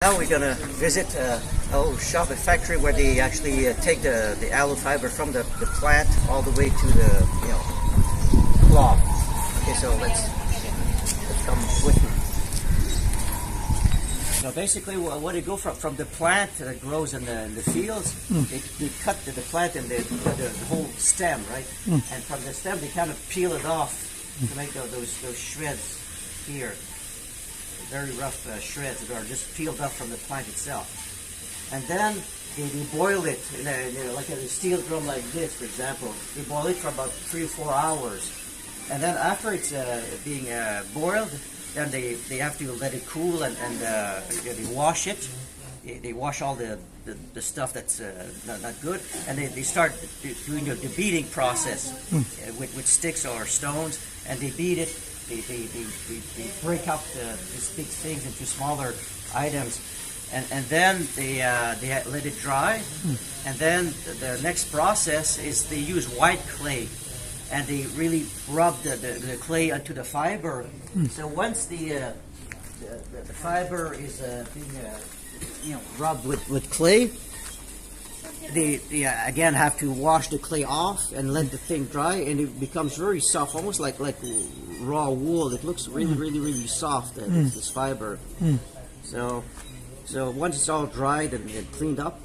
Now we're gonna visit a old shop and factory where they actually take the aloe fiber from the plant all the way to the cloth. Okay, so let's come with me. Now basically, what they go from the plant that grows in the fields, they cut the plant and the whole stem, right? And from the stem they kind of peel it off to make those shreds here. Very rough shreds that are just peeled up from the plant itself. And then they boil it in like a steel drum like this, for example. They boil it for about 3 or 4 hours. And then after it's being boiled, then they have to let it cool and they wash it. They wash all the stuff that's not good, and they start doing the beating process with sticks or stones, and they beat it. They break up these big things into smaller items, and then they let it dry, and then the next process is they use white clay, and they really rub the clay onto the fiber. So once the fiber is being rubbed with clay, they again have to wash the clay off and let the thing dry, and it becomes very soft, almost like raw wool. It looks really soft, this fiber. So once it's all dried and cleaned up,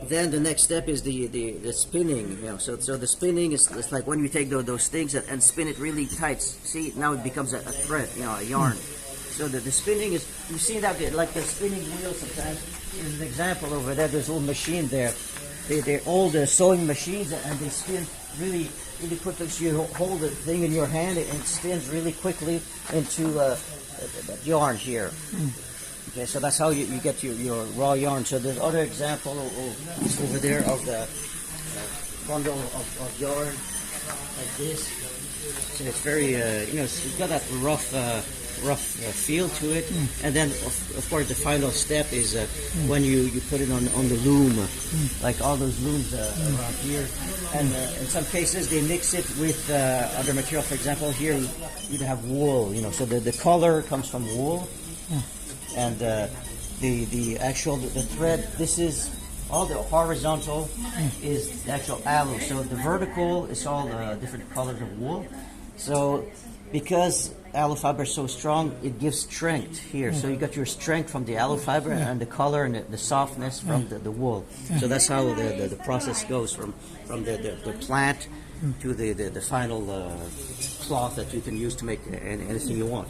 then the next step is the spinning. So the spinning is like when you take those things and spin it really tight. See, now it becomes a thread, a yarn. So the spinning is, you see that like the spinning wheel sometimes. Here's an example over there. There's a little machine there. They're old sewing machines, and they spin really quickly. So you hold the thing in your hand, and it spins really quickly into yarn here. Okay, so that's how you get your raw yarn. So there's other example over there of the bundle of yarn like this. So it's very, it's got that rough feel to it. And then of course the final step is when you put it on the loom, like all those looms around here. And in some cases they mix it with other material. For example, here you'd have wool. So the color comes from wool, and the actual thread. This is all the horizontal is the actual aloe. So the vertical is all different colors of wool. So because aloe fiber is so strong, it gives strength here. So you got your strength from the aloe fiber and the color and the softness from the wool. So that's how the process goes from the plant to the final cloth that you can use to make anything you want.